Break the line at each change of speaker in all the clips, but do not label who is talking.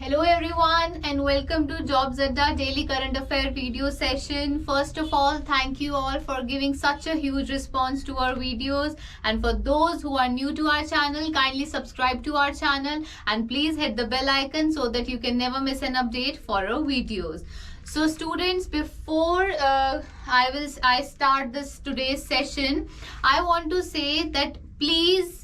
Hello everyone and welcome to Jobs Adda Daily Current Affair video session. First of all, thank you all for giving such a huge response to our videos, and for those who are new to our channel, kindly subscribe to our channel and please hit the bell icon so that you can never miss an update for our videos. So students, before I start this today's session, I want to say that please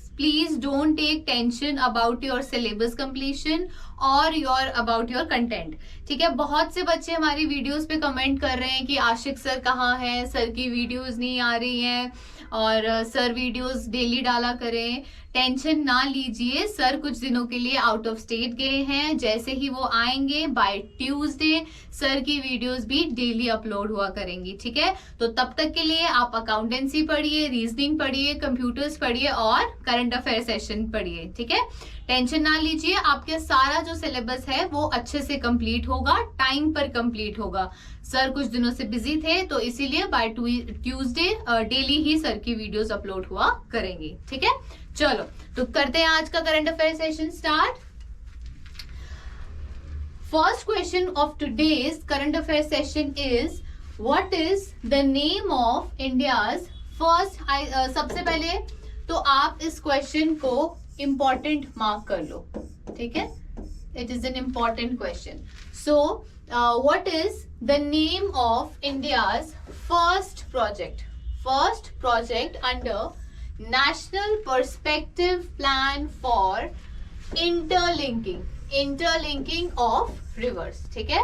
don't take tension about your syllabus completion और about your content. ठीक है, बहुत से बच्चे हमारी videos पे comment कर रहे हैं कि आशिक सर कहाँ हैं, सर की वीडियोस नहीं आ रही हैं और सर वीडियोस डेली डाला करें. टेंशन ना लीजिए, सर कुछ दिनों के लिए आउट ऑफ स्टेट गए हैं. जैसे ही वो आएंगे बाय ट्यूसडे सर की वीडियोस भी डेली अपलोड हुआ करेंगी. ठीक है, तो तब तक के लिए आप अकाउंटेंसी पढ़िए, रीजनिंग पढ़िए, कंप्यूटर्स पढ़िए और करंट अफेयर सेशन पढ़िए. ठीक है, टेंशन ना लीजिए, आपके सारा जो सिलेबस है वो अच्छे से कंप्लीट होगा, टाइम पर कंप्लीट होगा. सर कुछ दिनों से बिजी थे तो इसीलिए by Tuesday daily he sir की वीडियोस अपलोड हुआ करेंगी. ठीक है, चलो तो करते हैं आज का current affair session start. First question of today's current affair session is what is the name of India's first. सबसे पहले तो आप इस क्वेश्चन को इंपॉर्टेंट मार्क कर लो. ठीक है, it is an important question. So what is the name of India's first project under national perspective plan for interlinking of reverse. ठीक है,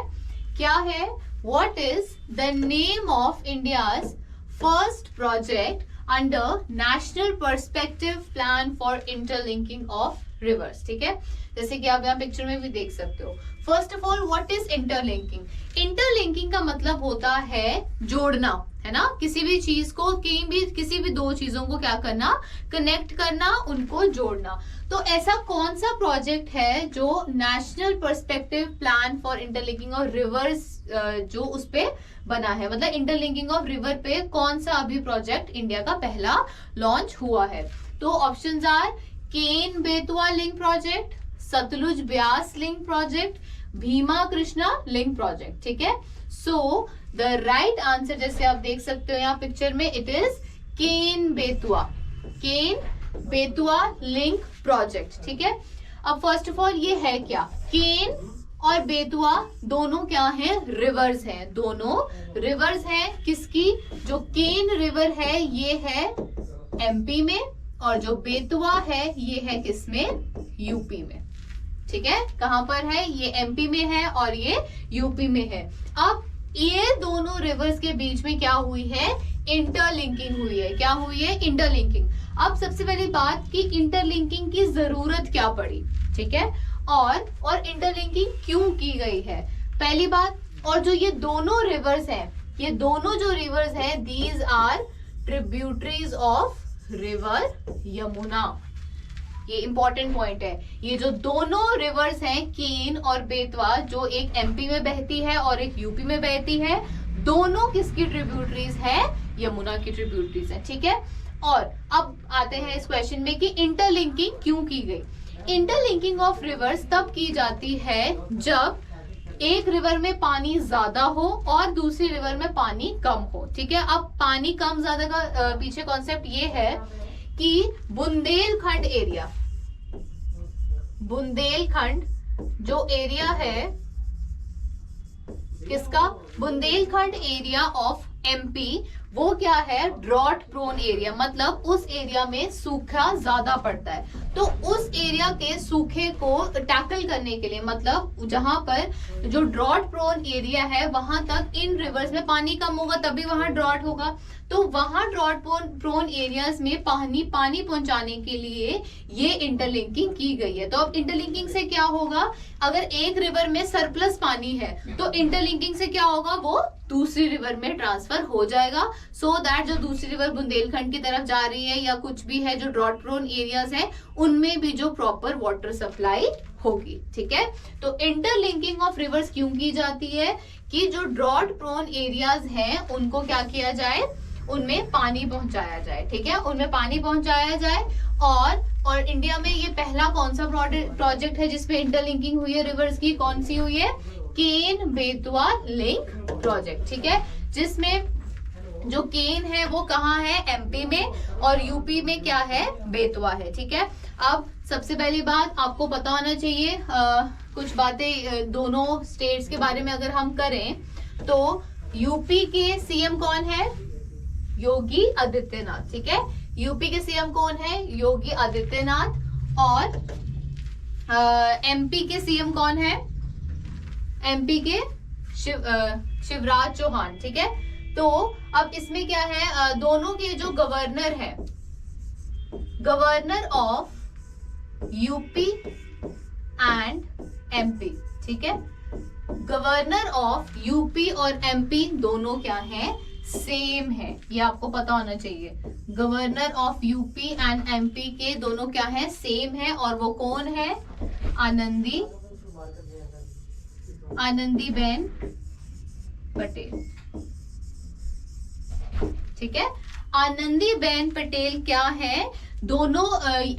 क्या है? What is the name of India's first project under national perspective plan for interlinking of reverse. ठीक है, जैसे कि आप यहाँ पिक्चर में भी देख सकते हो. First of all, what is interlinking? Interlinking का मतलब होता है जोड़ना, है ना. किसी भी चीज को किसी भी दो चीजों को क्या करना, कनेक्ट करना, उनको जोड़ना. तो ऐसा कौन सा प्रोजेक्ट है जो national perspective plan for interlinking of reverse जो उस पे बना है, मतलब इंटरलिंकिंग ऑफ रिवर पे कौन सा अभी प्रोजेक्ट इंडिया का पहला लॉन्च हुआ है? तो options are Ken Betwa link project, Sutlej Beas link project, Bhima Krishna link project. ठीक है, सो द राइट आंसर जैसे आप देख सकते हो यहाँ पिक्चर में, it is Ken Betwa link project. ठीक है, अब फर्स्ट ऑफ ऑल ये है क्या? केन और बेतवा दोनों क्या हैं? रिवर्स हैं. दोनों रिवर्स हैं. किसकी? जो केन रिवर है ये है एमपी में और जो बेतवा है ये है किसमें? यूपी में. ठीक है, कहां पर है? ये एमपी में है और ये यूपी में है. अब ये दोनों रिवर्स के बीच में क्या हुई है? इंटरलिंकिंग हुई है. क्या हुई है? इंटरलिंकिंग. अब सबसे पहली बात कि इंटरलिंकिंग की जरूरत क्या पड़ी. ठीक है, और इंटरलिंकिंग क्यों की गई है, पहली बात. और जो ये दोनों रिवर्स हैं, ये दोनों जो रिवर्स हैं, these are tributaries of river Yamuna. ये इंपॉर्टेंट पॉइंट है. ये जो दोनों रिवर्स हैं, केन और बेतवा, जो एक एमपी में बहती है और एक यूपी में बहती है, दोनों किसकी ट्रिब्यूटरीज है? यमुना की ट्रिब्यूटरीज है. ठीक है, और अब आते हैं इस क्वेश्चन में कि इंटरलिंकिंग क्यों की गई. इंटरलिंकिंग ऑफ रिवर्स तब की जाती है जब एक रिवर में पानी ज्यादा हो और दूसरी रिवर में पानी कम हो. ठीक है, अब पानी कम ज्यादा का पीछे कॉन्सेप्ट ये है कि बुंदेलखंड जो एरिया है किसका? बुंदेलखंड एरिया ऑफ एमपी, वो क्या है? ड्रॉट प्रोन एरिया, मतलब उस एरिया में सूखा ज्यादा पड़ता है. तो उस एरिया के सूखे को टैकल करने के लिए, मतलब जहां पर जो ड्रॉट प्रोन एरिया है वहां तक इन रिवर्स में पानी कम होगा तभी वहां ड्रॉट होगा. तो वहां ड्रॉट प्रोन एरियाज में पानी पहुंचाने के लिए ये इंटरलिंकिंग की गई है. तो अब इंटरलिंकिंग से क्या होगा? अगर एक रिवर में सरप्लस पानी है तो इंटरलिंकिंग से क्या होगा? वो दूसरी रिवर में ट्रांसफर हो जाएगा, सो दैट जो दूसरी रिवर बुंदेलखंड की तरफ जा रही है या कुछ भी है जो ड्रॉट प्रोन एरियाज है उनमें भी जो प्रॉपर वाटर सप्लाई होगी. ठीक है, तो इंटरलिंकिंग ऑफ रिवर्स क्यों की जाती है? कि जो ड्रॉट प्रोन एरियाज हैं उनको क्या किया जाए? उनमें पानी पहुंचाया जाए, ठीक है, उनमें पानी पहुंचाया जाए। और इंडिया में ये पहला कौन सा प्रोजेक्ट है जिसमें इंटरलिंकिंग हुई है रिवर्स की, कौन सी हुई है, केन बेतवा लिंक प्रोजेक्ट, ठीक है, जिसमें जो केन है वो कहाँ है, एमपी में, और यूपी में क्या है, बेतवा है, ठीक है। अब सबसे पहली बात आपको पता होना चाहिए कुछ बातें दोनों स्टेट्स के बारे में अगर हम करें तो यूपी के सीएम कौन है, योगी आदित्यनाथ, ठीक है, यूपी के सीएम कौन है, योगी आदित्यनाथ। और एमपी के सीएम कौन है, एमपी के शिवराज चौहान, ठीक है। तो अब इसमें क्या है, दोनों के जो गवर्नर है, governor of UP and MP, ठीक है, गवर्नर ऑफ यूपी और एमपी दोनों क्या है, सेम है, ये आपको पता होना चाहिए। Governor of UP and MP के दोनों क्या है, सेम है, और वो कौन है, आनंदीबेन पटेल, ठीक है। आनंदीबेन पटेल क्या है, दोनों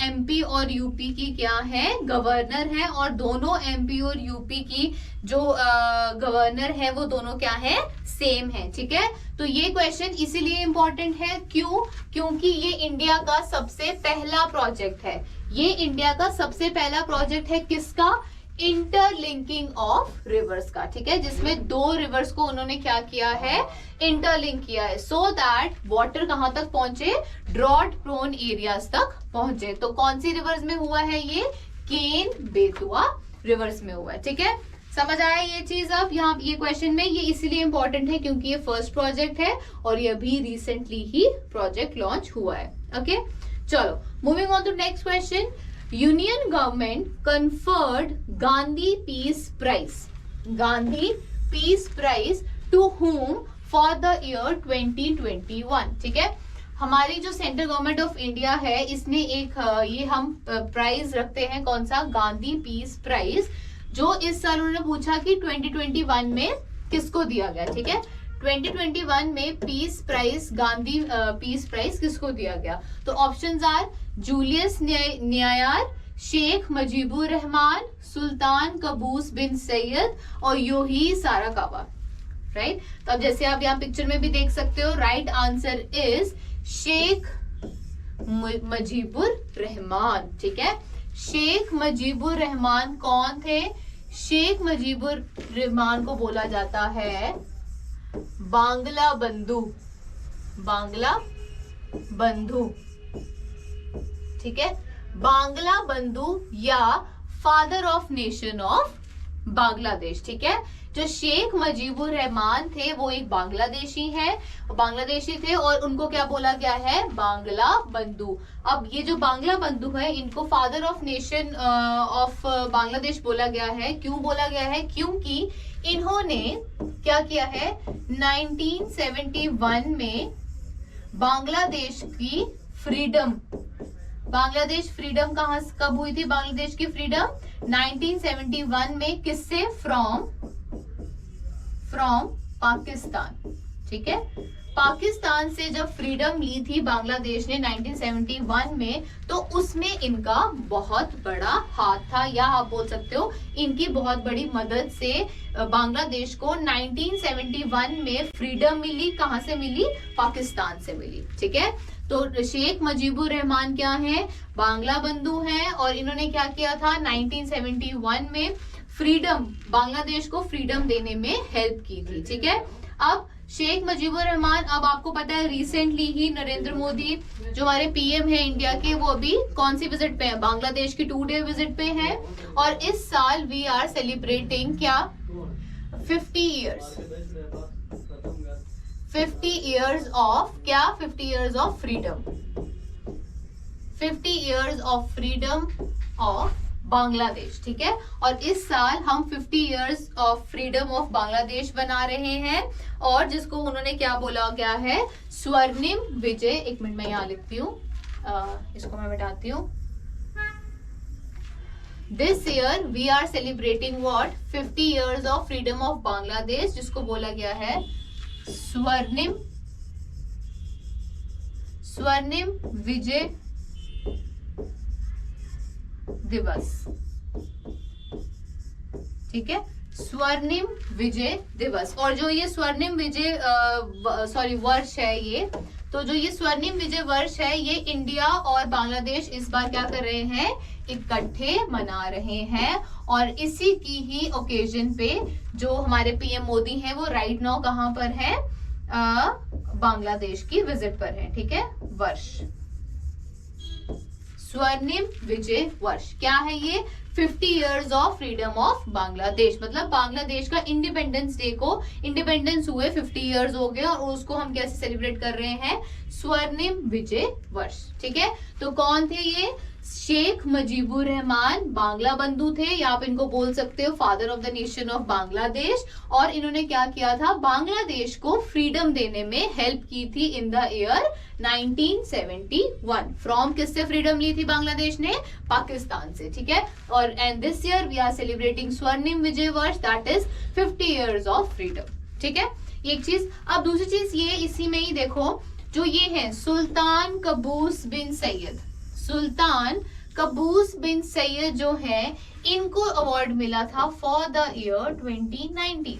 एमपी और यूपी की क्या है, गवर्नर है, और दोनों एमपी और यूपी की जो गवर्नर है वो दोनों क्या है, सेम है, ठीक है। तो ये क्वेश्चन इसीलिए इंपॉर्टेंट है, क्यों, क्योंकि ये इंडिया का सबसे पहला प्रोजेक्ट है, ये इंडिया का सबसे पहला प्रोजेक्ट है, किसका, इंटरलिंकिंग ऑफ रिवर्स का, ठीक है, जिसमें दो रिवर्स को उन्होंने क्या किया है, इंटरलिंक किया है, सो दैट वाटर कहां तक पहुंचे, ड्रॉट प्रोन एरियाज तक पहुंचे। तो कौन सी रिवर्स में हुआ है ये, केन बेतवा रिवर्स में हुआ है, ठीक है, समझ आया ये चीज। अब यहाँ ये क्वेश्चन में ये इसीलिए इंपॉर्टेंट है क्योंकि ये फर्स्ट प्रोजेक्ट है और ये अभी रिसेंटली ही प्रोजेक्ट लॉन्च हुआ है, ओके। चलो moving on to next question, union government conferred Gandhi peace prize, Gandhi peace prize to whom for the year 2021, ठीक है। हमारी जो सेंट्रल गवर्नमेंट ऑफ इंडिया है इसने एक ये हम प्राइज रखते हैं, कौन सा, गांधी पीस प्राइज, जो इस साल उन्होंने पूछा कि 2021 में किसको दिया गया, ठीक है, 2021 में peace prize, Gandhi peace prize किसको दिया गया। तो options are Julius Nyerere, Sheikh Mujibur Rahman, Sultan Qaboos bin Said और योही साराकावा, राइट। तो अब जैसे आप यहाँ पिक्चर में भी देख सकते हो, right answer is Sheikh Mujibur Rahman, ठीक है। शेख मुजीबुर रहमान कौन थे, शेख मुजीबुर रहमान को बोला जाता है बांग्ला बंधु, बांग्ला बंधु, ठीक है, बांग्ला बंधु या father of nation of Bangladesh, ठीक है। जो शेख मुजीबुर रहमान थे वो एक बांग्लादेशी है, बांग्लादेशी थे और उनको क्या बोला गया है, बांग्ला बंधु। अब ये जो बांग्ला बंधु है इनको father of nation of Bangladesh बोला गया है, क्यों बोला गया है, क्योंकि इन्होंने क्या किया है, 1971 में बांग्लादेश की फ्रीडम, बांग्लादेश फ्रीडम कब हुई थी, बांग्लादेश की फ्रीडम 1971 में, किससे, फ्रॉम पाकिस्तान, ठीक है। पाकिस्तान से जब फ्रीडम ली थी बांग्लादेश ने 1971 में, तो उसमें इनका बहुत बड़ा हाथ था, या आप बोल सकते हो इनकी बहुत बड़ी मदद से बांग्लादेश को 1971 में फ्रीडम मिली, कहां से मिली, पाकिस्तान से मिली, ठीक है। तो शेख मुजीबुर रहमान क्या है, बांग्ला बंधु हैं, और इन्होंने क्या किया था, 1971 में फ्रीडम, बांग्लादेश को फ्रीडम देने में हेल्प की थी, ठीक है। अब शेख मुजीबुर रहमान, अब आपको पता है रिसेंटली ही नरेंद्र मोदी जो हमारे पीएम है इंडिया के, वो अभी कौन सी विजिट पे है, बांग्लादेश की 2 डे विजिट पे है, और इस साल वी आर सेलिब्रेटिंग क्या, 50 इयर्स ऑफ क्या, 50 years of freedom, 50 years of freedom of Bangladesh, ठीक है। और इस साल हम 50 years of freedom of Bangladesh बना रहे हैं, और जिसको उन्होंने क्या बोला गया है, स्वर्णिम विजय। एक मिनट मैं यहाँ लिखती हूँ, इसको मैं मिटाती हूँ। This year we are celebrating what, 50 years of freedom of Bangladesh, जिसको बोला गया है स्वर्णिम स्वर्णिम विजय दिवस, ठीक है, स्वर्णिम विजय दिवस। और जो ये स्वर्णिम विजय वर्ष है, ये तो जो ये स्वर्णिम विजय वर्ष है, ये इंडिया और बांग्लादेश इस बार क्या कर रहे हैं, इकट्ठे मना रहे हैं। और इसी की ही ओकेजन पे जो हमारे पीएम मोदी हैं वो राइट नाउ कहां पर है, बांग्लादेश की विजिट पर है, ठीक है। वर्ष, स्वर्णिम विजय वर्ष क्या है ये, 50 years of freedom of Bangladesh, मतलब बांग्लादेश का इंडिपेंडेंस डे को, इंडिपेंडेंस हुए 50 इयर्स हो गए और उसको हम कैसे सेलिब्रेट कर रहे हैं, स्वर्णिम विजय वर्ष, ठीक है। तो कौन थे ये, शेख मुजीबुर रहमान बांग्ला बंधु थे, या आप इनको बोल सकते हो father of the nation of Bangladesh. और इन्होंने क्या किया था, बांग्लादेश को फ्रीडम देने में हेल्प की थी इन द ईयर 1971। फ्रॉम किससे फ्रीडम ली थी बांग्लादेश ने, पाकिस्तान से, ठीक है। और and this year we are celebrating Swarnim Vijay Varsh, that is 50 years of freedom, ठीक है। एक चीज। अब दूसरी चीज ये, इसी में ही देखो, जो ये है सुल्तान कबूस बिन सैयद, सुल्तान कबूस बिन सैयद जो है, इनको अवार्ड मिला था फॉर द ईयर 2019,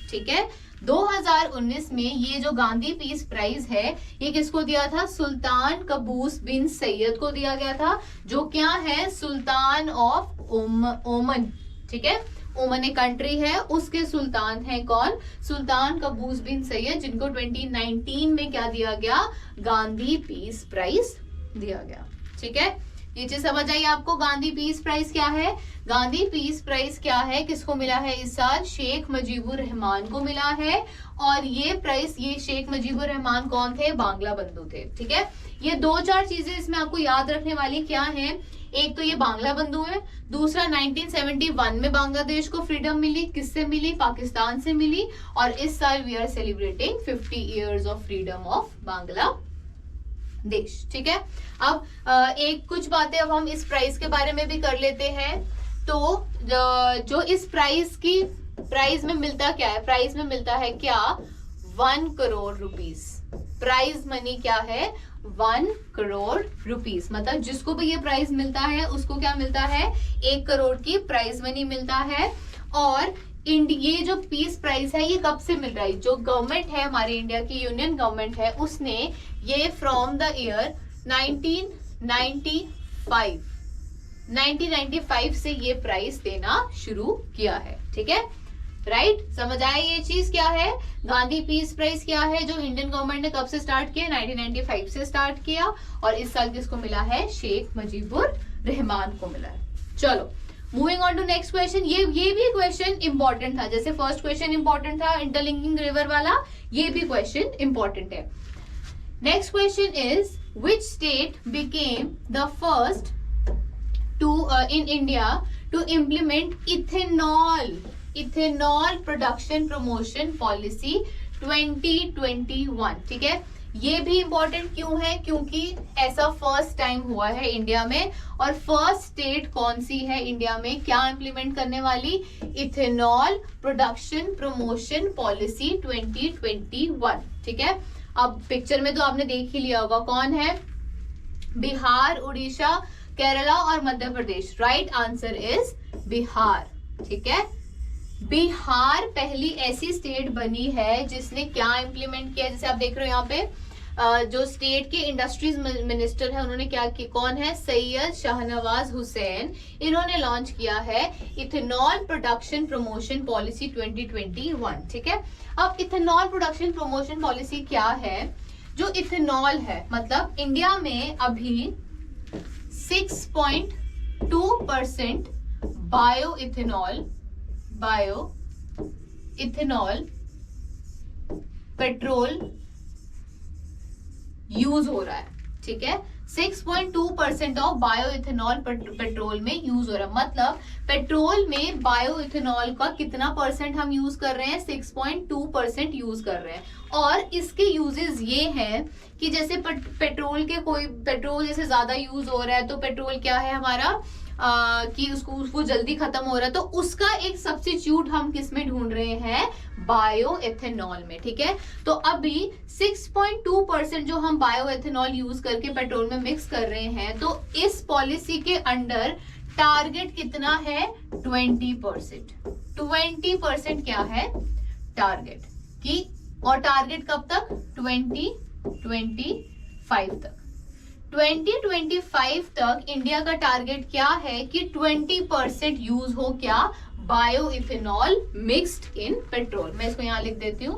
ठीक है। 2019 में ये जो गांधी पीस प्राइज है, ये किसको दिया था, सुल्तान कबूस बिन सैयद को दिया गया था, जो क्या है, सुल्तान ऑफ ओमन, ठीक है। ओमन एक कंट्री है, उसके सुल्तान है कौन, सुल्तान कबूस बिन सैयद, जिनको 2019 में क्या दिया गया, गांधी पीस प्राइज दिया गया, ठीक है। ये चीज समझ आई आपको, गांधी पीस प्राइज क्या है, गांधी पीस प्राइज क्या है, किसको मिला है इस साल, शेख मुजीबुर रहमान को मिला है। और ये प्राइज, ये शेख मुजीबुर रहमान कौन थे, बांग्ला बंधु थे, ठीक है। ये 2-4 चीजें इसमें आपको याद रखने वाली क्या है, एक तो ये बांग्ला बंधु है, दूसरा 1971 में बांग्लादेश को फ्रीडम मिली, किससे मिली, पाकिस्तान से मिली। और इस साल we are celebrating 50 years of freedom of Bangladesh, ठीक है। अब एक कुछ बातें अब हम इस प्राइस के बारे में भी कर लेते हैं। तो जो इस प्राइस में मिलता क्या है, प्राइस में मिलता है क्या, 1 करोड़ रुपीस, प्राइज मनी क्या है, 1 करोड़ रुपीस, मतलब जिसको भी ये प्राइज मिलता है उसको क्या मिलता है, 1 करोड़ की प्राइज मनी मिलता है। और ये जो पीस प्राइज है, ये कब से मिल रहा है, जो गवर्नमेंट है हमारी इंडिया की, यूनियन गवर्नमेंट है, उसने ये फ्रॉम द ईयर 1995 से ये प्राइस देना शुरू किया है, ठीक है, राइट। समझ आया ये चीज क्या है, गांधी पीस प्राइज क्या है, जो इंडियन गवर्नमेंट ने कब से स्टार्ट किया, 1995 से स्टार्ट किया। और इस साल किसको मिला है, शेख मुजीबुर रहमान को मिला है। चलो moving on to next question. ये भी क्वेश्चन इंपॉर्टेंट था, जैसे फर्स्ट क्वेश्चन इंपॉर्टेंट था इंटरलिंकिंग रिवर वाला, ये भी क्वेश्चन इंपॉर्टेंट है। Next question is, which state became the first in India to implement ethanol production promotion policy 2021, ठीक है। ये भी इंपॉर्टेंट क्यों है, क्योंकि ऐसा फर्स्ट टाइम हुआ है इंडिया में। और फर्स्ट स्टेट कौन सी है इंडिया में, क्या इंप्लीमेंट करने वाली, इथेनॉल प्रोडक्शन प्रमोशन पॉलिसी 2021, ठीक है। अब पिक्चर में तो आपने देख ही लिया होगा, कौन है, बिहार, उड़ीसा, केरला और Madhya Pradesh. Right answer is Bihar, ठीक है। बिहार पहली ऐसी स्टेट बनी है जिसने क्या इंप्लीमेंट किया, जैसे आप देख रहे हो यहाँ पे, जो स्टेट के इंडस्ट्रीज मिनिस्टर है उन्होंने क्या किया, कौन है, सैयद शाहनवाज हुसैन, इन्होंने लॉन्च किया है इथेनॉल प्रोडक्शन प्रमोशन पॉलिसी 2021, ठीक है। अब इथेनॉल प्रोडक्शन प्रमोशन पॉलिसी क्या है, जो इथेनॉल है, मतलब इंडिया में अभी 6.2% बायो इथेनॉल पेट्रोल यूज हो रहा है, ठीक है। 6.2% ऑफ बायो इथेनॉल पेट्रोल में यूज हो रहा है, मतलब पेट्रोल में बायो इथेनॉल का कितना परसेंट हम यूज कर रहे हैं, 6.2% यूज कर रहे हैं। और इसके यूजेस ये हैं कि जैसे पेट्रोल जैसे ज्यादा यूज हो रहा है, तो पेट्रोल क्या है हमारा, कि उसको जल्दी खत्म हो रहा है, तो उसका एक सब्स्टिट्यूट हम किस में ढूंढ रहे हैं, बायो एथेनॉल में, ठीक है। तो अभी 6.2% जो हम बायो एथेनॉल यूज करके पेट्रोल में मिक्स कर रहे हैं, तो इस पॉलिसी के अंडर टारगेट कितना है? 20%। 20% क्या है टारगेट की, और टारगेट कब तक? 2025 तक। 2025 तक इंडिया का टारगेट क्या है कि 20% यूज हो क्या? Bio ethanol mixed in petrol. मैं इसको यहां लिख देती हूं,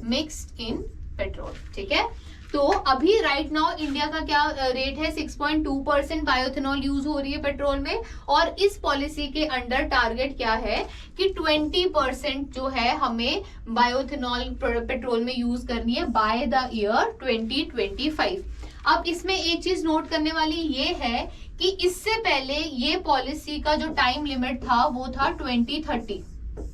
मिक्स्ड इन पेट्रोल, ठीक है। तो अभी राइट नाउ इंडिया का क्या रेट है? 6.2% बायोइथेनॉल यूज हो रही है पेट्रोल में, और इस पॉलिसी के अंडर टारगेट क्या है कि 20% जो है हमें बायोइथेनॉल पेट्रोल में यूज करनी है बाय द ईयर 2025। अब इसमें एक चीज नोट करने वाली ये है कि इससे पहले ये पॉलिसी का जो टाइम लिमिट था वो था 2030,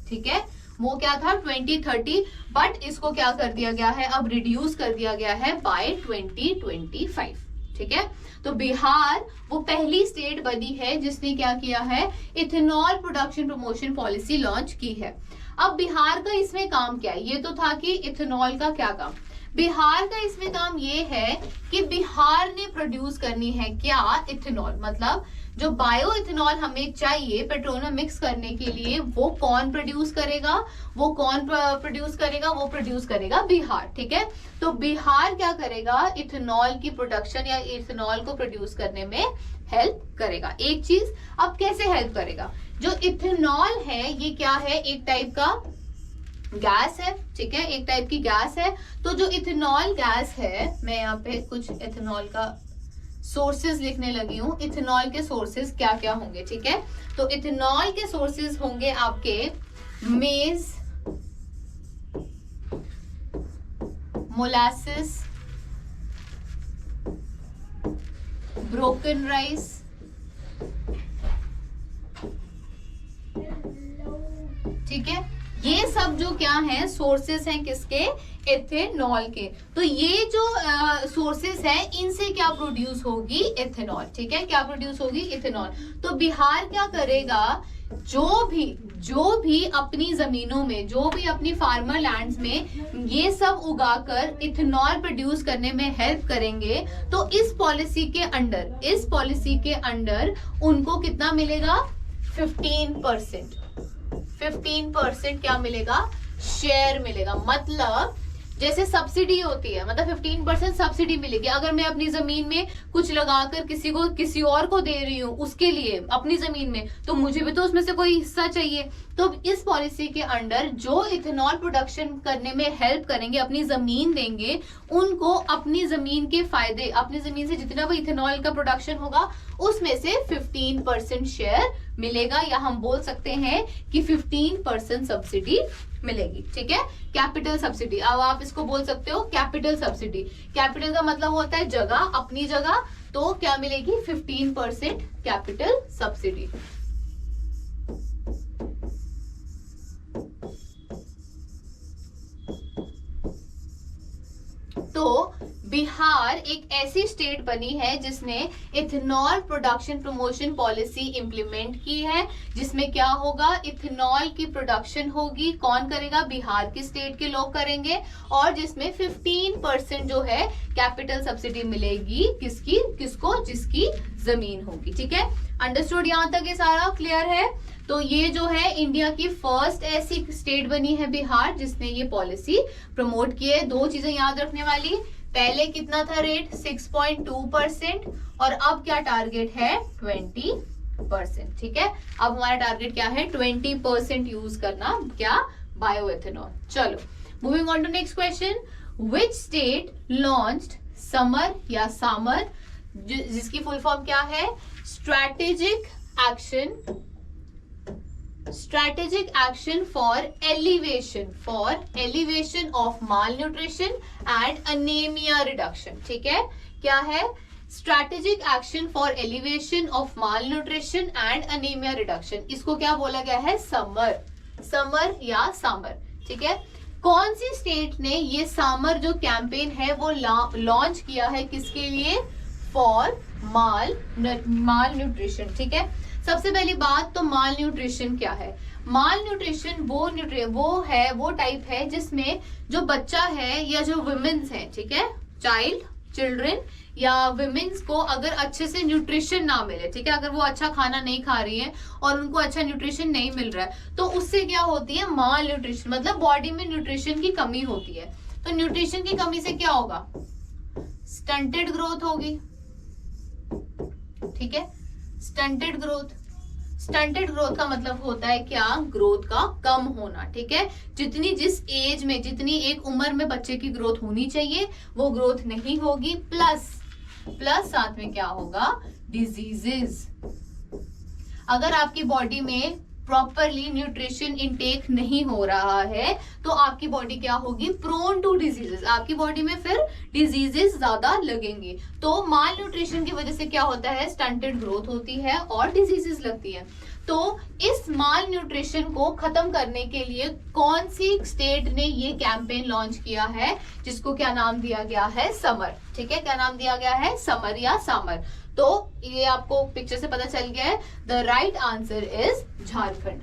ठीक है, वो क्या था? 2030, बट इसको क्या कर दिया गया है? अब रिड्यूस कर दिया गया है बाय 2025, ठीक है। तो बिहार वो पहली स्टेट बनी है जिसने क्या किया है? Ethanol production promotion policy launch की है। अब बिहार का इसमें काम क्या है? ये तो था कि इथेनॉल का क्या काम, बिहार का इसमें काम ये है कि बिहार ने प्रोड्यूस करनी है क्या? इथेनॉल। मतलब जो बायो इथेनॉल हमें चाहिए पेट्रोल में मिक्स करने के लिए, वो कौन प्रोड्यूस करेगा? वो प्रोड्यूस करेगा बिहार, ठीक है। तो बिहार क्या करेगा? इथेनॉल की प्रोडक्शन या इथेनॉल को प्रोड्यूस करने में हेल्प करेगा। एक चीज, अब कैसे हेल्प करेगा? जो इथेनॉल है ये क्या है? एक टाइप का गैस है, ठीक है, एक टाइप की गैस है। तो जो इथेनॉल गैस है, मैं यहाँ पे कुछ इथेनॉल का सोर्सेज लिखने लगी हूँ। इथेनॉल के सोर्सेज क्या क्या होंगे, ठीक है। तो इथेनॉल के सोर्सेज होंगे आपके मेज, मोलासिस, ब्रोकन राइस, ठीक है। ये सब जो क्या है? सोर्सेस हैं किसके? एथेनॉल के। तो ये जो सोर्सेस हैं इनसे क्या प्रोड्यूस होगी? एथेनॉल, ठीक है। क्या प्रोड्यूस होगी? एथेनॉल। तो बिहार क्या करेगा? जो भी अपनी जमीनों में, जो भी अपनी फार्मर लैंड्स में ये सब उगाकर इथेनॉल प्रोड्यूस करने में हेल्प करेंगे, तो इस पॉलिसी के अंडर उनको कितना मिलेगा? 15%। 15% क्या मिलेगा? शेयर मिलेगा। मतलब जैसे सब्सिडी होती है, मतलब 15% सब्सिडी मिलेगी। अगर मैं अपनी जमीन में कुछ लगाकर किसी और को दे रही हूँ उसके लिए अपनी जमीन में, तो मुझे भी तो उसमें से कोई हिस्सा चाहिए। तो इस पॉलिसी के अंडर जो इथेनॉल प्रोडक्शन करने में हेल्प करेंगे, अपनी जमीन देंगे, उनको अपनी जमीन के फायदे, अपनी जमीन से जितना भी इथेनॉल का प्रोडक्शन होगा उसमें से 15% शेयर मिलेगा, या हम बोल सकते हैं कि 15% सब्सिडी मिलेगी, ठीक है। कैपिटल सब्सिडी, अब आप इसको बोल सकते हो कैपिटल सब्सिडी। कैपिटल का मतलब होता है जगह, अपनी जगह। तो क्या मिलेगी? 15% कैपिटल सब्सिडी। तो बिहार एक ऐसी स्टेट बनी है जिसने ethanol production promotion policy implement की है, जिसमें क्या होगा? इथेनॉल की प्रोडक्शन होगी। कौन करेगा? बिहार की स्टेट के लोग करेंगे। और जिसमें 15% जो है कैपिटल सब्सिडी मिलेगी किसको? जिसकी जमीन होगी, ठीक है। अंडरस्टूड? यहां तक ये सारा क्लियर है? तो ये जो है इंडिया की फर्स्ट ऐसी स्टेट बनी है बिहार जिसने ये पॉलिसी प्रमोट की है। दो चीजें याद रखने वाली, पहले कितना था रेट? 6.2%, और अब क्या टारगेट है? 20%, ठीक है। अब हमारा टारगेट क्या है? 20% यूज करना, क्या? बायोएथेनॉल। चलो moving on to next question. Which state launched SAMAR या सामर, जिसकी फुल फॉर्म क्या है? Strategic action for elevation of malnutrition and anaemia reduction, ठीक है। क्या है? Strategic action for elevation of malnutrition and anaemia reduction. इसको क्या बोला गया है? समर या सामर, ठीक है। कौन सी स्टेट ने ये सामर जो कैंपेन है वो लॉन्च किया है? किसके लिए? फॉर माल न्यूट्रिशन, ठीक है। सबसे पहली बात तो माल न्यूट्रिशन क्या है? माल न्यूट्रिशन वो टाइप है जिसमें जो बच्चा है या जो वुमेन्स है, ठीक है, चिल्ड्रन या विमेन्स को अगर अच्छे से न्यूट्रिशन ना मिले, ठीक है, अगर वो अच्छा खाना नहीं खा रही है और उनको अच्छा न्यूट्रिशन नहीं मिल रहा है, तो उससे क्या होती है, माल न्यूट्रिशन, मतलब बॉडी में न्यूट्रिशन की कमी होती है। तो न्यूट्रिशन की कमी से क्या होगा, स्टंटेड ग्रोथ होगी, ठीक है, स्टंटेड ग्रोथ का मतलब होता है क्या, ग्रोथ का कम होना, ठीक है। जितनी एक उम्र में बच्चे की ग्रोथ होनी चाहिए वो ग्रोथ नहीं होगी, प्लस साथ में क्या होगा, डिजीजेस। अगर आपकी बॉडी में प्रॉपरली न्यूट्रिशन इनटेक नहीं हो रहा है तो आपकी बॉडी क्या होगी, प्रोन टू डिजीजेस, आपकी बॉडी में फिर डिजीजेस ज्यादा लगेंगे। तो माल न्यूट्रिशन की वजह से क्या होता है, स्टंटेड ग्रोथ होती है और डिजीजेस लगती है। तो इस माल न्यूट्रिशन को खत्म करने के लिए कौन सी स्टेट ने ये कैंपेन लॉन्च किया है, जिसको क्या नाम दिया गया है, समर, ठीक है, क्या नाम दिया गया है, समर या सामर। तो ये आपको पिक्चर से पता चल गया है, the right answer is Jharkhand,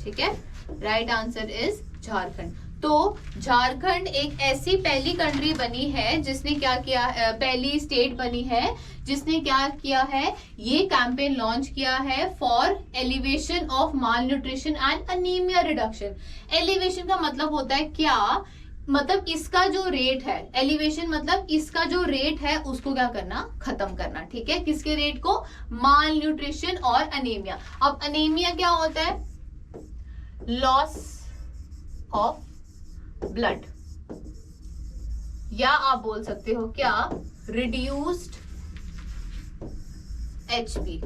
ठीक है, राइट आंसर इज झारखंड। तो झारखंड एक ऐसी पहली कंट्री बनी है जिसने क्या किया, पहली स्टेट बनी है जिसने क्या किया है, ये कैंपेन लॉन्च किया है for elevation of mall nutrition and anaemia reduction. Elevation का मतलब होता है क्या, मतलब इसका जो रेट है, एलिवेशन मतलब इसका जो रेट है उसको क्या करना, खत्म करना, ठीक है, किसके रेट को, माल न्यूट्रिशन और अनीमिया। अब अनीमिया क्या होता है, लॉस ऑफ ब्लड, या आप बोल सकते हो क्या, रिड्यूस्ड एचपी,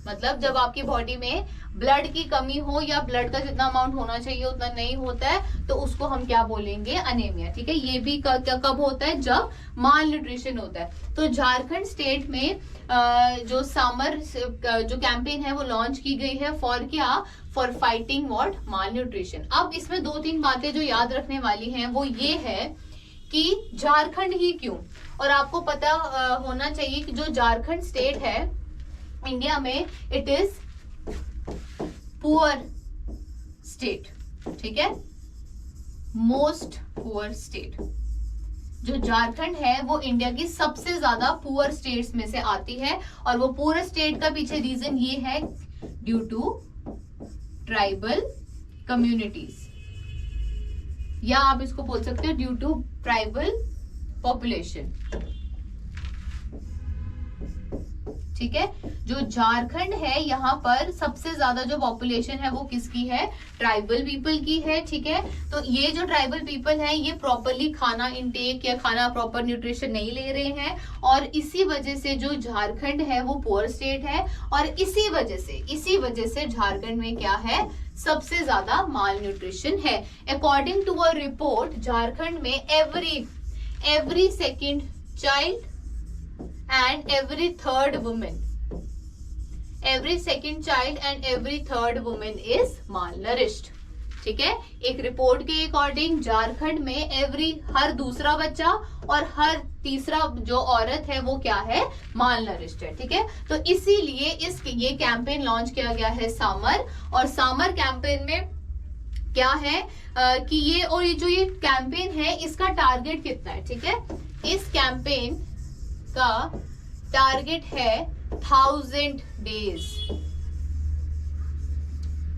मतलब जब आपकी बॉडी में ब्लड की कमी हो या ब्लड का जितना अमाउंट होना चाहिए उतना नहीं होता है तो उसको हम क्या बोलेंगे, अनीमिया, ठीक है। ये भी कब होता है, जब माल न्यूट्रिशन होता है। तो झारखंड स्टेट में जो समर जो कैंपेन है वो लॉन्च की गई है फॉर क्या, for fighting what, mall nutrition. अब इसमें 2-3 बातें जो याद रखने वाली हैं वो ये है कि झारखंड ही क्यों, और आपको पता होना चाहिए कि जो झारखंड स्टेट है इंडिया में, इट इज पुअर स्टेट, ठीक है, मोस्ट पुअर स्टेट। जो झारखंड है वो इंडिया की सबसे ज्यादा पुअर स्टेट्स में से आती है, और वो पुअर स्टेट का पीछे रीजन ये है, ड्यू टू ट्राइबल कम्युनिटीज, या आप इसको बोल सकते हो ड्यू टू ट्राइबल पॉपुलेशन, ठीक है। जो झारखंड है यहाँ पर सबसे ज्यादा जो पॉपुलेशन है वो किसकी है, ट्राइबल पीपल की है, ठीक है। तो ये जो ट्राइबल पीपल है ये प्रॉपरली खाना इनटेक या खाना प्रॉपर न्यूट्रिशन नहीं ले रहे हैं, और इसी वजह से जो झारखंड है वो पुअर स्टेट है, और इसी वजह से झारखंड में क्या है, सबसे ज्यादा माल न्यूट्रिशन है। According to a report, Jharkhand में every second child and every third woman and every third woman is malnourished, ठीक है। एक रिपोर्ट के अकॉर्डिंग झारखंड में हर दूसरा बच्चा और हर तीसरा जो औरत है वो क्या है, मालनरिश्ड है, ठीक है। तो इसीलिए ये कैंपेन लॉन्च किया गया है सामर, और सामर कैंपेन में क्या है कि ये जो ये कैंपेन है इसका टारगेट कितना है, ठीक है। इस कैंपेन का टारगेट है 1000 डेज।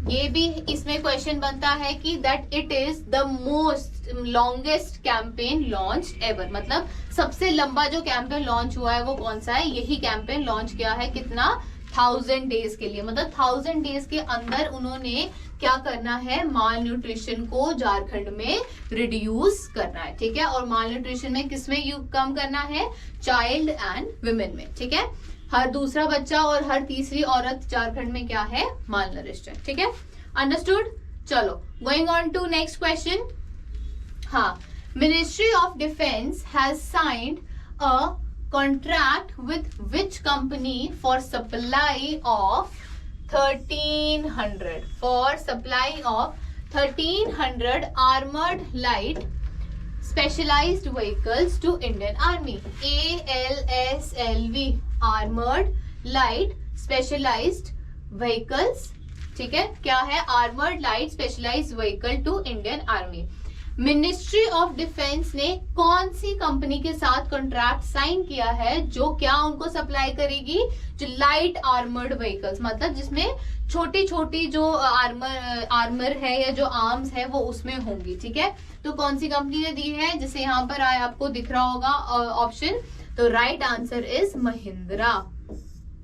ये भी इसमें क्वेश्चन बनता है कि that it is the most longest campaign launch ever, मतलब सबसे लंबा जो कैंपेन लॉन्च हुआ है वो कौन सा है, यही कैंपेन लॉन्च किया है, कितना, 1000 डेज के लिए, मतलब 1000 डेज के अंदर उन्होंने क्या करना है, माल न्यूट्रिशन को झारखंड में रिड्यूस करना है, ठीक है। और माल न्यूट्रिशन में किसमें कम करना है, चाइल्ड एंड विमेन में, ठीक है। हर दूसरा बच्चा और हर तीसरी औरत झारखंड में क्या है, माल नरिश्ड है, ठीक है, अंडरस्टूड। चलो going on to next question. हाँ, ministry of defence has signed a contract with which company for supply of 1300 armored light specialized vehicles to Indian Army, ALSLV, armored light specialized vehicles, ठीक है, क्या है, armoured light specialised vehicle to Indian army. Ministry of defence ने कौन सी company के साथ contract sign किया है जो क्या उनको सप्लाई करेगी, जो लाइट आर्मर्ड व्हीकल्स, मतलब जिसमें छोटी छोटी जो आर्मर है या जो आर्म्स है वो उसमें होंगी, ठीक है। तो कौन सी कंपनी ने दी है, जिसे यहाँ पर आपको दिख रहा होगा ऑप्शन, तो राइट आंसर इज महिंद्रा।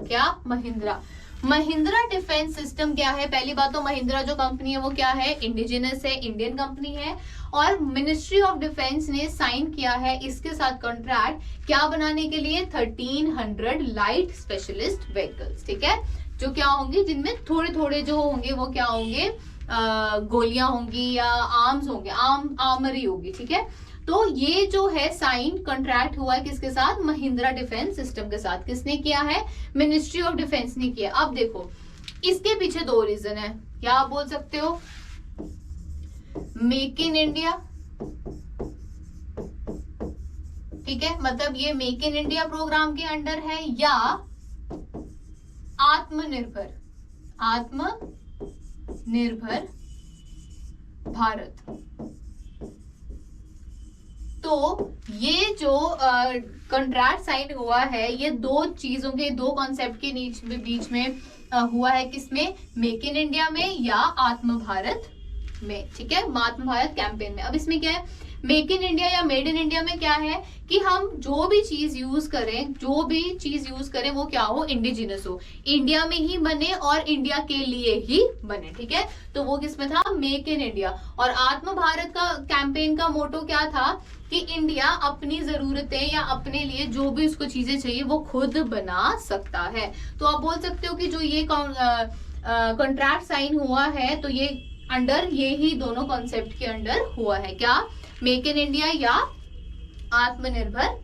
क्या, महिंद्रा। महिंद्रा डिफेंस सिस्टम क्या है, पहली बात तो महिंद्रा जो कंपनी है वो क्या है, इंडिजिनस है, इंडियन कंपनी है, और मिनिस्ट्री ऑफ डिफेंस ने साइन किया है इसके साथ कॉन्ट्रैक्ट क्या बनाने के लिए, 1300 लाइट स्पेशलिस्ट व्हीकल्स, ठीक है, जो क्या होंगे, जिनमें थोड़े थोड़े जो होंगे वो क्या होंगे, गोलियां होंगी या आर्म्स होंगे, आर्मरी होगी, ठीक है। तो ये जो है साइन कॉन्ट्रैक्ट हुआ है किसके साथ, महिंद्रा डिफेंस सिस्टम के साथ। किसने किया है, मिनिस्ट्री ऑफ डिफेंस ने किया। अब देखो इसके पीछे दो रीजन है, क्या आप बोल सकते हो, मेक इन इंडिया, ठीक है, मतलब ये मेक इन इंडिया प्रोग्राम के अंडर है, या आत्मनिर्भर भारत। तो ये जो कॉन्ट्रैक्ट साइन हुआ है ये दो चीजों के, दो कॉन्सेप्ट के बीच में हुआ है, किसमें, मेक इन इंडिया में या आत्म भारत में, ठीक है, आत्म भारत कैंपेन में। अब इसमें क्या है, मेक इन इंडिया या मेड इन इंडिया में क्या है कि हम जो भी चीज यूज करें वो क्या हो, इंडिजिनस हो, इंडिया में ही बने और इंडिया के लिए ही बने, ठीक है। तो वो किसमें था, मेक इन इंडिया। और आत्म भारत का कैंपेन का मोटो क्या था कि इंडिया अपनी जरूरतें या अपने लिए जो भी उसको चीजें चाहिए वो खुद बना सकता है। तो आप बोल सकते हो कि जो ये कॉन्ट्रैक्ट साइन हुआ है तो ये अंडर ये ही दोनों कॉन्सेप्ट के अंडर हुआ है, क्या, मेक इन इंडिया या आत्मनिर्भर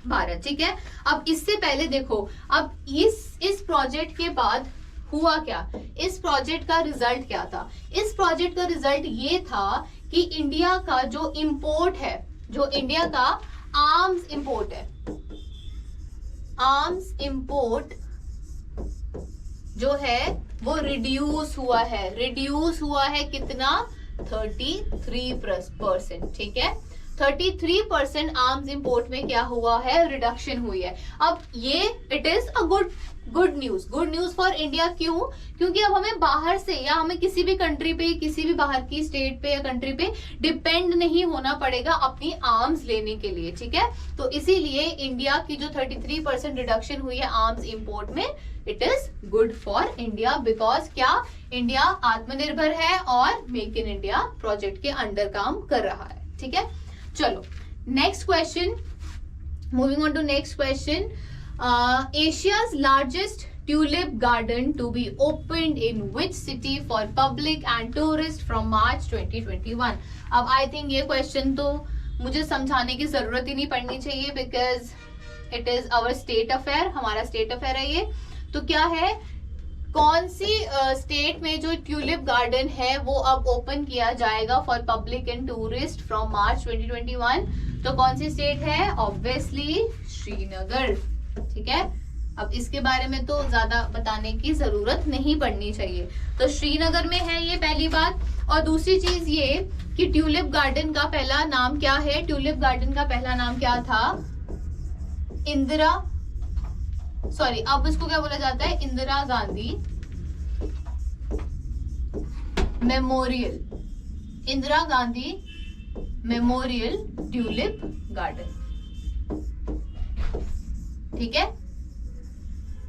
भारत, ठीक है। अब इससे पहले देखो, अब इस प्रोजेक्ट के बाद हुआ क्या, इस प्रोजेक्ट का रिजल्ट क्या था, इस प्रोजेक्ट का रिजल्ट ये था कि इंडिया का जो इंपोर्ट है, जो इंडिया का आर्म्स इंपोर्ट है, आर्म्स इंपोर्ट जो है वो रिड्यूस हुआ है कितना, 33%, ठीक है, 33% आर्म्स इंपोर्ट में क्या हुआ है, रिडक्शन हुई है। अब ये it is a good news for India. क्यों, क्योंकि अब हमें बाहर से या हमें किसी भी कंट्री पे, किसी भी बाहर की स्टेट पे या कंट्री पे डिपेंड नहीं होना पड़ेगा अपनी आर्म्स लेने के लिए, ठीक है। तो इसीलिए इंडिया की जो 33% रिडक्शन हुई है आर्म्स इंपोर्ट में, it is good for India, because क्या, इंडिया आत्मनिर्भर है और मेक इन इंडिया प्रोजेक्ट के अंडर काम कर रहा है, ठीक है। चलो next question, moving on to next question, Asia's largest tulip garden to be opened in which city for public and tourist from March 2021। अब आई थिंक ये क्वेश्चन तो मुझे समझाने की जरूरत ही नहीं पड़नी चाहिए, because it is our state affair, हमारा स्टेट अफेयर है ये। तो क्या है, कौन सी स्टेट में जो ट्यूलिप गार्डन है वो अब ओपन किया जाएगा for public and tourist from March 2021, तो कौन सी स्टेट है, ऑब्वियसली श्रीनगर, ठीक है। अब इसके बारे में तो ज्यादा बताने की जरूरत नहीं पड़नी चाहिए, तो श्रीनगर में है ये पहली बात। और दूसरी चीज ये कि ट्यूलिप गार्डन का पहला नाम क्या है, ट्यूलिप गार्डन का पहला नाम क्या था, अब इसको क्या बोला जाता है, Indira Gandhi memorial, Indira Gandhi memorial tulip garden, ठीक है।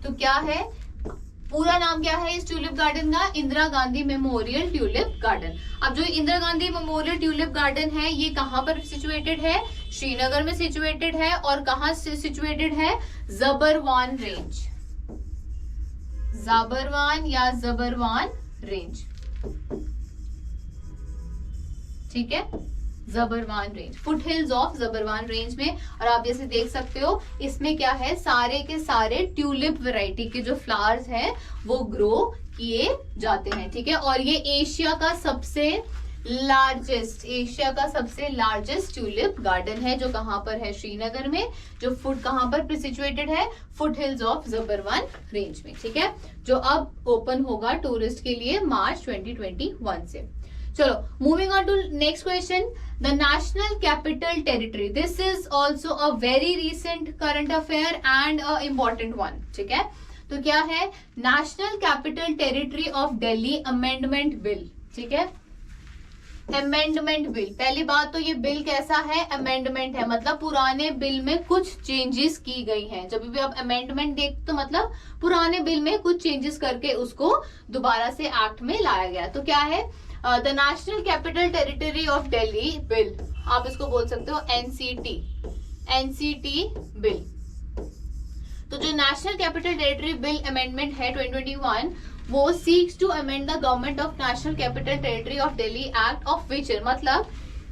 तो क्या है, पूरा नाम क्या है इस ट्यूलिप गार्डन का, Indira Gandhi memorial tulip garden. अब जो Indira Gandhi memorial tulip garden है ये कहां पर सिचुएटेड है, श्रीनगर में सिचुएटेड है, और कहां से सिचुएटेड है, जबरवान रेंज, जाबरवान या जबरवान रेंज, ठीक है, Zabarwan range, foothills of Zabarwan range में। और आप जैसे देख सकते हो इसमें क्या है, सारे के सारे ट्यूलिप वैरायटी के जो फ्लावर्स हैं वो ग्रो किए जाते हैं, ठीक है। और ये एशिया का सबसे लार्जेस्ट, एशिया का सबसे लार्जेस्ट ट्यूलिप गार्डन है, जो कहाँ पर है, श्रीनगर में, जो कहाँ पर सिचुएटेड है, फुट हिल्स ऑफ ज़बरवन रेंज में, ठीक है, जो अब ओपन होगा टूरिस्ट के लिए मार्च 2021 से। चलो moving on to next question, the national capital territory, this is also a very recent current affair and a important one, ठीक है। तो क्या है, national capital territory of Delhi amendment bill, ठीक है, अमेंडमेंट बिल। पहली बात तो ये बिल कैसा है, अमेंडमेंट है, मतलब पुराने बिल में कुछ चेंजेस की गई हैं। जब भी आप अमेंडमेंट देखते तो मतलब पुराने बिल में कुछ चेंजेस करके उसको दोबारा से एक्ट में लाया गया। तो क्या है, the national capital territory of Delhi bill, आप इसको बोल सकते हो एनसीटी, एनसीटी बिल। तो जो national capital territory bill amendment है 2021, वो seeks to amend the government of national capital territory of Delhi act of which, मतलब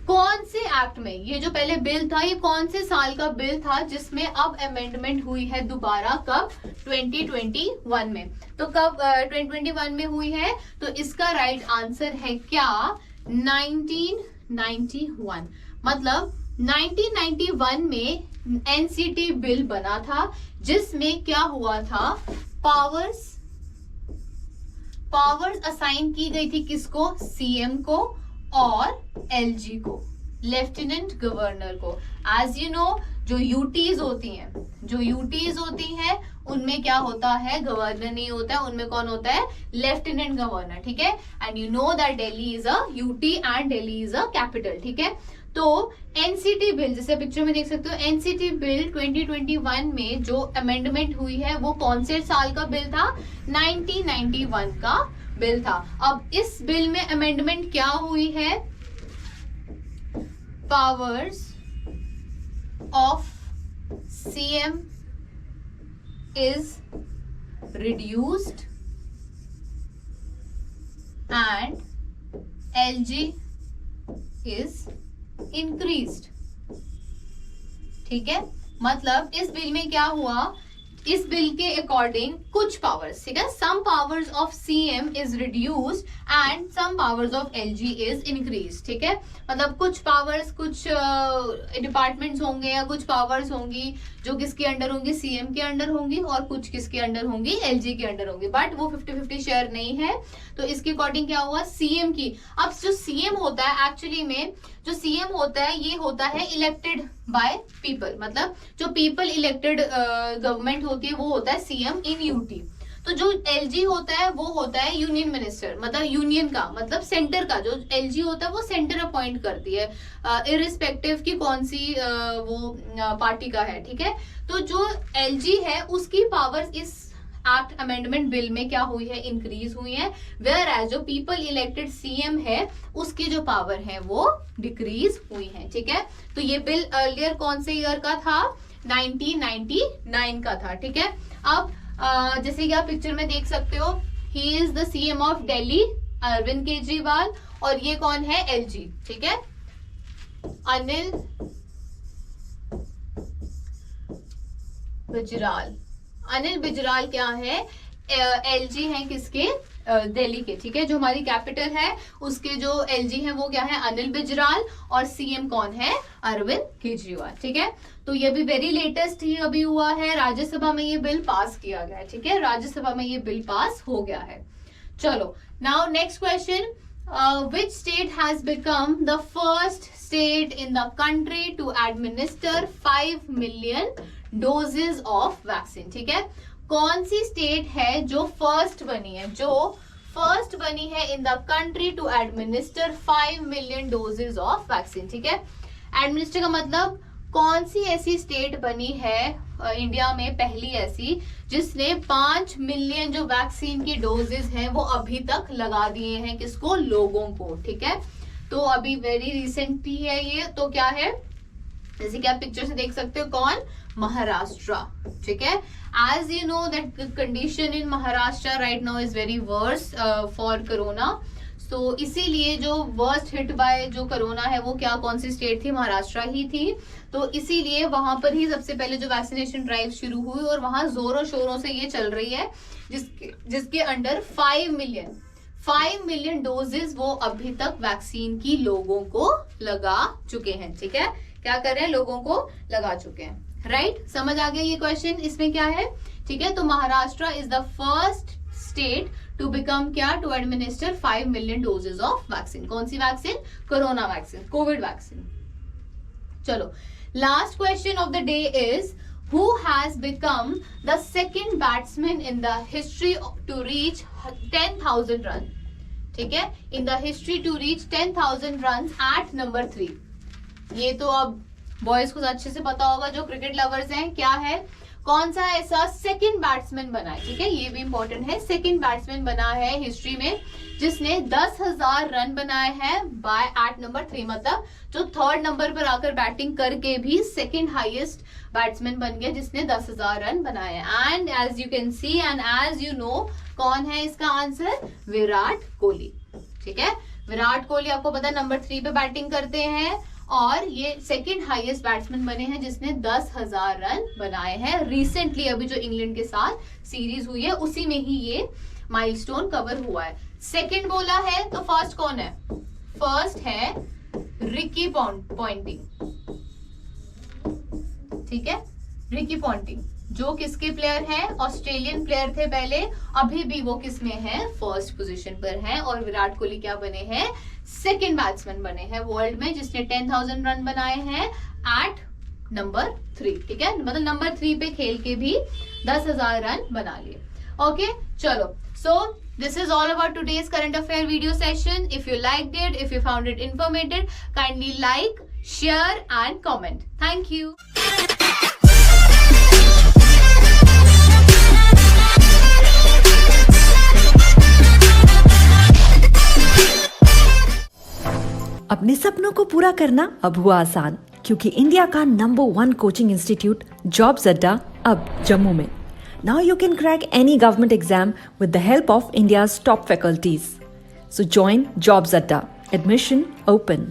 कौन से एक्ट में, ये जो पहले बिल था ये कौन से साल का बिल था जिसमें अब अमेंडमेंट हुई है दोबारा, कब, 2021 में। तो कब 2021 में हुई है, तो इसका राइट आंसर है क्या, 1991। मतलब 1991 में एनसीटी बिल बना था, जिसमें क्या हुआ था, पावर्स असाइन की गई थी, किसको, सीएम को और एलजी को, लेफ्टिनेंट गवर्नर को। एज यू नो, जो यूटीज होती हैं उनमें क्या होता है, गवर्नर नहीं होता है, उनमें कौन होता है, लेफ्टिनेंट गवर्नर, ठीक है। And you know that Delhi is a UT and Delhi is a capital, ठीक है। तो एनसीटी बिल, जैसे पिक्चर में देख सकते हो, एनसीटी बिल 2021 में जो अमेंडमेंट हुई है वो कौन से साल का बिल था, 1991 का बिल था। अब इस बिल में अमेंडमेंट क्या हुई है, powers of CM is reduced and LG is increased, ठीक है। मतलब इस बिल में क्या हुआ, इस बिल के अकॉर्डिंग कुछ पावर्स, ठीक है, some powers of CM is reduced and some powers of LG is increase, ठीक है। मतलब कुछ पावर्स, कुछ डिपार्टमेंट्स होंगे या कुछ पावर्स होंगी जो किसके अंडर होंगी, सीएम के अंडर होंगी, और कुछ किसके अंडर होंगी, एलजी के अंडर होंगी, बट वो 50-50 शेयर नहीं है। तो इसके अकॉर्डिंग क्या हुआ, सीएम की, अब जो सीएम होता है, एक्चुअली में जो सीएम होता है ये होता है इलेक्टेड बाय पीपल, मतलब जो पीपल इलेक्टेड गवर्नमेंट होती है वो होता है सीएम इन यूटी। तो जो एलजी होता है वो होता है यूनियन मिनिस्टर, मतलब यूनियन का, मतलब सेंटर का जो एलजी होता है वो सेंटर अपॉइंट करती है, इररिस्पेक्टिव की कौन सी वो पार्टी का है, ठीक है। तो जो एलजी है उसकी पावर्स इस एक्ट अमेंडमेंट बिल में क्या हुई है, इंक्रीज हुई है, वेयर एज जो पीपल इलेक्टेड सीएम है उसकी जो पावर है वो डिक्रीज हुई है, ठीक है। तो ये बिल अर्लियर कौन से ईयर का था, 1999 का था, ठीक है। अब जैसे कि आप पिक्चर में देख सकते हो, he is the CM of Delhi, Arvind Kejriwal, और ये कौन है, एलजी, ठीक है, अनिल बिजराल। अनिल बिजराल क्या है, एलजी है किसके, दिल्ली के, ठीक है। जो हमारी कैपिटल है उसके जो एलजी है वो क्या है, अनिल बिजराल, और सीएम कौन है, अरविंद केजरीवाल, ठीक है। तो ये भी वेरी लेटेस्ट ही अभी हुआ है, राज्यसभा में ये बिल पास किया गया है, ठीक है, राज्यसभा में ये बिल पास हो गया है। चलो now next question, which state has become the first state in the country to administer 5 million doses of vaccine, ठीक है। कौन सी स्टेट है जो फर्स्ट बनी है, in the country to administer 5 million doses of vaccine, ठीक है। एडमिनिस्टर का मतलब कौन सी ऐसी स्टेट बनी है इंडिया में पहली ऐसी जिसने 5 मिलियन जो वैक्सीन की डोजेज हैं वो अभी तक लगा दिए हैं, किसको, लोगों को, ठीक है। तो अभी वेरी रिसेंटली है ये, तो क्या है, जैसे कि आप पिक्चर से देख सकते हो, कौन, महाराष्ट्र, ठीक है। As you know that condition in Maharashtra right now is very worse for corona, तो इसीलिए जो वर्स्ट हिट बाय जो कोरोना है वो क्या, कौन सी स्टेट थी, महाराष्ट्र ही थी। तो इसीलिए वहां पर ही सबसे पहले जो वैक्सीनेशन ड्राइव शुरू हुई और वहां जोरों शोरों से ये चल रही है, जिसके अंडर 5 मिलियन डोजेस वो अभी तक वैक्सीन की लोगों को लगा चुके हैं, ठीक है, क्या कर रहे हैं, लोगों को लगा चुके हैं, राइट। समझ आ गया ये क्वेश्चन, इसमें क्या है, ठीक है। तो Maharashtra is the first state to become क्या, to administer 5 million doses of vaccine. कौन सी vaccine, corona vaccine, Covid vaccine. चलो, last question of the day is who has become the second batsman in the history to reach 10,000 runs, ठीक है, in the history to reach 10,000 runs at number 3। ये तो अब boys को अच्छे से पता होगा जो क्रिकेट लवर्स हैं, क्या है, कौन सा ऐसा सेकंड बैट्समैन बना है, ठीक है, ये भी इंपॉर्टेंट है। सेकंड बैट्समैन बना है हिस्ट्री में जिसने 10,000 रन बनाए हैं बाय एट नंबर 3, मतलब जो थर्ड नंबर पर आकर बैटिंग करके भी सेकंड हाईएस्ट बैट्समैन बन गया जिसने 10,000 रन बनाए। And as you can see and as you know, कौन है इसका आंसर, विराट कोहली, ठीक है। विराट कोहली आपको पता है नंबर 3 पे बैटिंग करते हैं और ये सेकंड हाईएस्ट बैट्समैन बने हैं जिसने 10,000 रन बनाए हैं। रिसेंटली अभी जो इंग्लैंड के साथ सीरीज हुई है उसी में ही ये माइलस्टोन कवर हुआ है। सेकंड बोला है तो फर्स्ट कौन है, फर्स्ट है रिकी पॉन्टिंग, ठीक है, रिकी पॉन्टिंग जो किसके प्लेयर हैं, ऑस्ट्रेलियन प्लेयर थे पहले, अभी भी वो किस में है, फर्स्ट पोजीशन पर हैं। और विराट कोहली क्या बने हैं, सेकंड बैट्समैन बने हैं वर्ल्ड में जिसने 10,000 रन बनाए हैं एट नंबर 3, ठीक है, मतलब नंबर 3 पे खेल के भी 10,000 रन बना लिए। ओके, चलो, सो this is all about today's current affair video session. If you liked it, if you found it informative, kindly like, share and comment. Thank you.
अपने सपनों को पूरा करना अब हुआ आसान, क्योंकि इंडिया का नंबर 1 कोचिंग इंस्टीट्यूट जॉब्स अड्डा अब जम्मू में। Now you can crack any government exam with the help of India's top faculties. So join Jobs Adda. Admission open.